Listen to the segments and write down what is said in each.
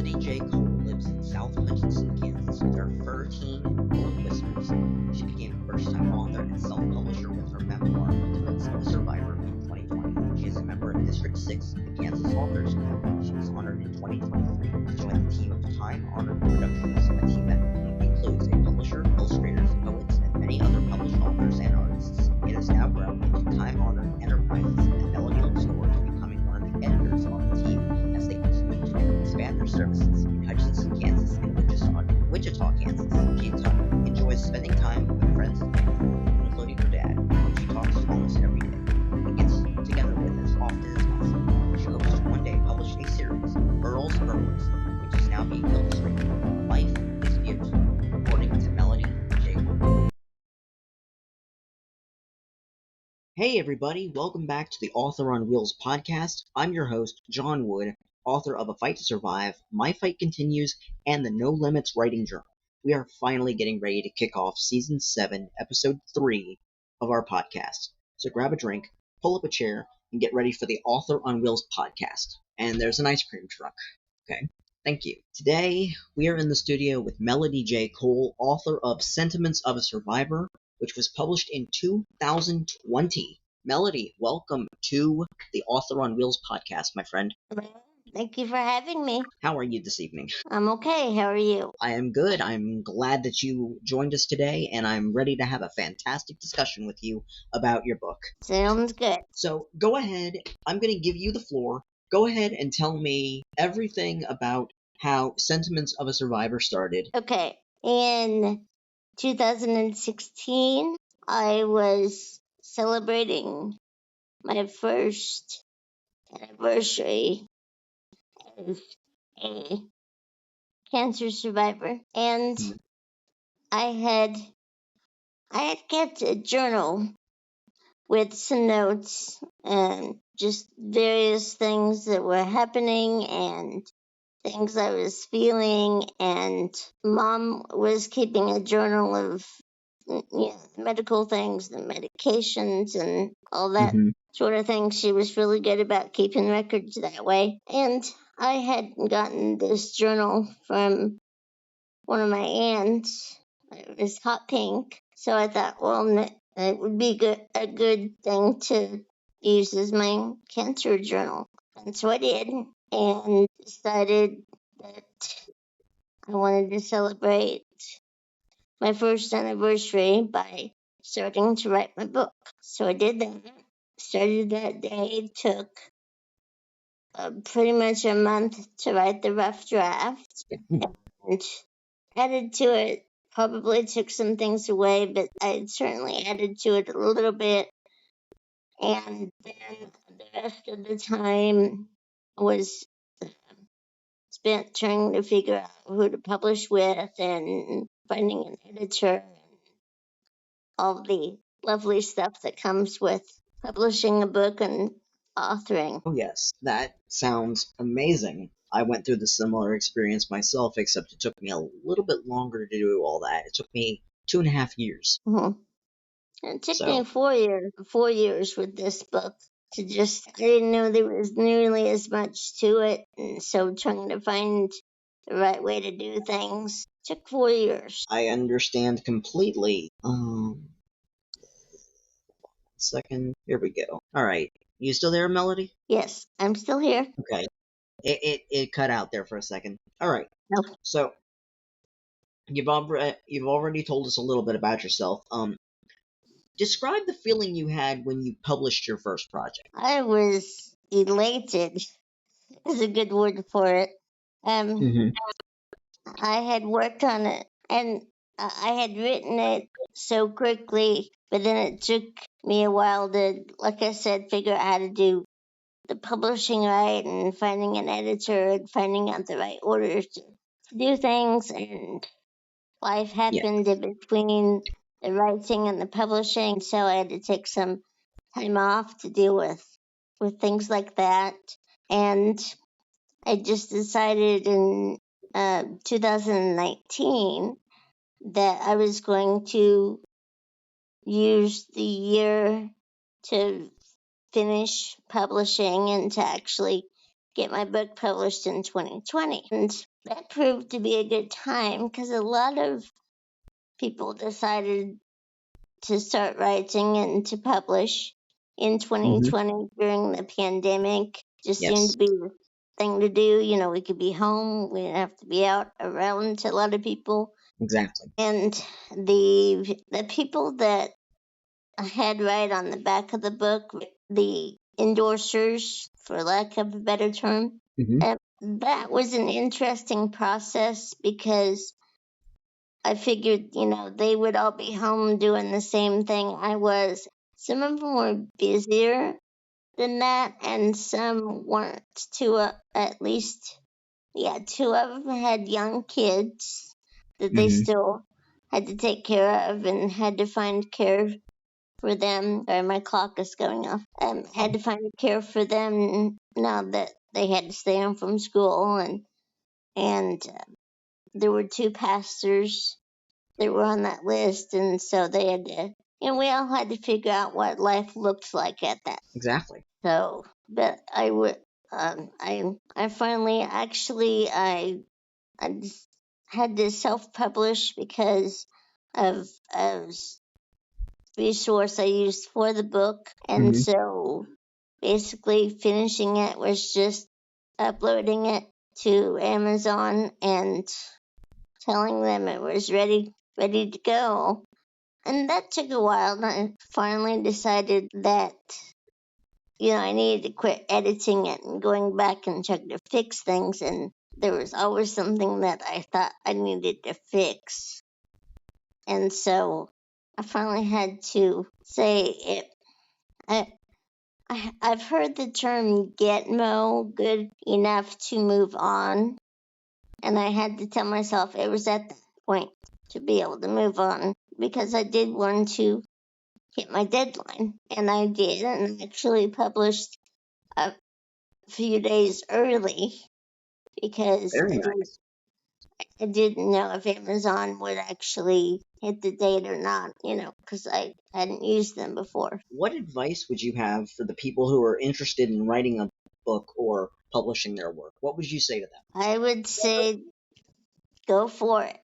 Melody J. Cole lives in South Hutchinson, Kansas with her fur team and full whiskers. She became a first-time author and self-publisher with her memoir, Sentiments of a Survivor, in 2020. She is a member of District 6 of the Kansas Authors Guild. She was honored in 2023 to join the team of Time-honored Productions, a team that includes a publisher, illustrators, poets, and many other published authors and artists. It has now grown into Time-honored Enterprises, and Melody looks forward to becoming one of the editors on the team as they continue to expand their services in Hutchinson, Kansas, and Wichita, Kansas. She enjoys spending time with friends and family, including her dad, whom she talks to almost every day, and gets together with as often as possible. She hopes to one day publish a series, Earl's Herbals, which is now being illustrated. Life is beautiful, according to Melody J. Cole. Hey everybody, welcome back to the Author on Wheels podcast. I'm your host, John Wood, author of A Fight to Survive, My Fight Continues, and the No Limits Writing Journal. We are finally getting ready to kick off Season 7, Episode 3 of our podcast. So grab a drink, pull up a chair, and get ready for the Author on Wheels podcast. And there's an ice cream truck. Okay, thank you. Today, we are in the studio with Melody J. Cole, author of Sentiments of a Survivor, which was published in 2020. Melody, welcome to the Author on Wheels podcast, my friend. Thank you for having me. How are you this evening? I'm okay. How are you? I am good. I'm glad that you joined us today, and I'm ready to have a fantastic discussion with you about your book. Sounds good. So go ahead. I'm going to give you the floor. Go ahead and tell me everything about how Sentiments of a Survivor started. Okay. In 2016, I was celebrating my first anniversary as a cancer survivor, and I had kept a journal with some notes and just various things that were happening and things I was feeling, and Mom was keeping a journal of medical things, the medications and all that sort of thing. She was really good about keeping records that way. And I had gotten this journal from one of my aunts. It was hot pink. So I thought, well, it would be a good thing to use as my cancer journal. And so I did, and decided that I wanted to celebrate my first anniversary by starting to write my book. So I did that. Started that day. Took pretty much a month to write the rough draft, and added to it. Probably took some things away, but I certainly added to it a little bit. And then the rest of the time was spent trying to figure out who to publish with and finding an editor and all the lovely stuff that comes with publishing a book and authoring. Oh yes, that sounds amazing. I went through the similar experience myself, except it took me a little bit longer to do all that. It took me 2.5 years. Mm-hmm. It took me 4 years with this book. I didn't know there was nearly as much to it, and so trying to find the right way to do things took 4 years. I understand completely. Second, here we go. All right, you still there, Melody? Yes, I'm still here. Okay, it cut out there for a second. All right. Okay. So you've already told us a little bit about yourself. Describe the feeling you had when you published your first project. I was elated. Is a good word for it. I had worked on it, and I had written it so quickly, but then it took me a while to, like I said, figure out how to do the publishing right and finding an editor and finding out the right orders to do things. And life happened in between the writing and the publishing, so I had to take some time off to deal with things like that. And I just decided in 2019 that I was going to use the year to finish publishing and to actually get my book published in 2020. And that proved to be a good time because a lot of people decided to start writing and to publish in 2020 during the pandemic. Just seemed to be the thing to do. You know, we could be home, we didn't have to be out around to a lot of people. Exactly. And the people that I had right on the back of the book, the endorsers, for lack of a better term, that was an interesting process because I figured, you know, they would all be home doing the same thing I was. Some of them were busier than that, and some weren't. Two of them had young kids that they still had to take care of and had to find care for them. Sorry, my clock is going off. Had to find care for them now that they had to stay home from school, and there were 2 pastors that were on that list, and so they had to, and we all had to figure out what life looked like at that. Exactly. So, but I would, I finally actually I just had to self-publish because of resource I used for the book, and so basically finishing it was just uploading it to Amazon and telling them it was ready to go. And that took a while, and I finally decided that, you know, I needed to quit editing it and going back and trying to fix things, and there was always something that I thought I needed to fix. And so I finally had to say it. I've heard the term Gitmo, good enough to move on, and I had to tell myself it was at that point to be able to move on because I did want to hit my deadline, and I did, and I actually published a few days early because I didn't know if Amazon would actually hit the date or not, you know, because I hadn't used them before. What advice would you have for the people who are interested in writing a book or publishing their work? What would you say to them? I would say go for it.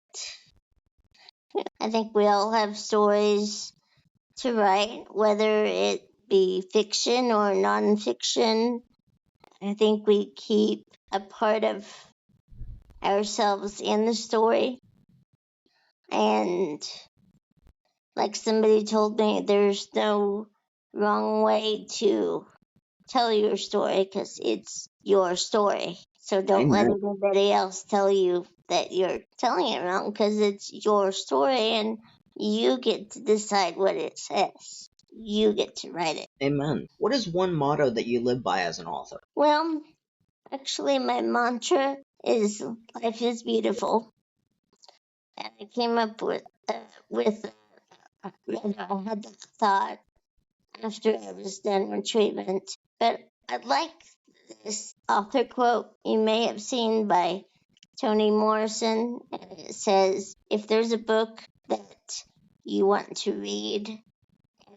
I think we all have stories to write, whether it be fiction or nonfiction. I think we keep a part of ourselves in the story. And like somebody told me, there's no wrong way to tell your story because it's your story. So don't let anybody else tell you that you're telling it wrong because it's your story and you get to decide what it says. You get to write it. Amen. What is one motto that you live by as an author? Well, actually, my mantra is life is beautiful. And I came up with I had that thought after I was done with treatment. But I'd like this author quote you may have seen by Toni Morrison. And it says, if there's a book that you want to read and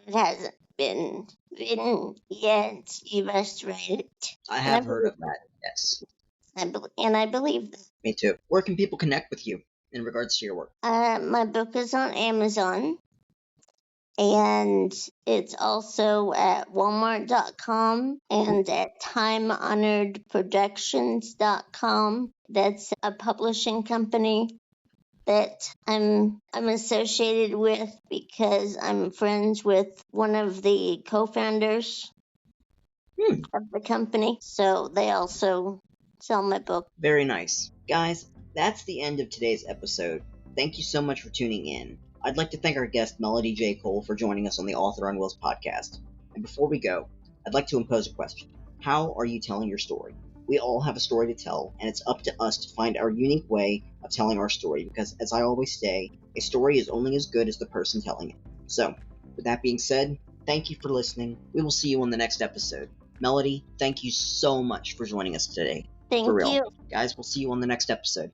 it hasn't been written yet, you must write it. I have heard of that, yes. And I believe that. Me too. Where can people connect with you in regards to your work? My book is on Amazon. And it's also at Walmart.com and at TimeHonoredProductions.com. That's a publishing company that I'm associated with because I'm friends with one of the co-founders of the company. So they also sell my book. Very nice. Guys, that's the end of today's episode. Thank you so much for tuning in. I'd like to thank our guest, Melody J. Cole, for joining us on the Author on Wheels podcast. And before we go, I'd like to impose a question. How are you telling your story? We all have a story to tell, and it's up to us to find our unique way of telling our story, because, as I always say, a story is only as good as the person telling it. So, with that being said, thank you for listening. We will see you on the next episode. Melody, thank you so much for joining us today. Thank you. Guys, we'll see you on the next episode.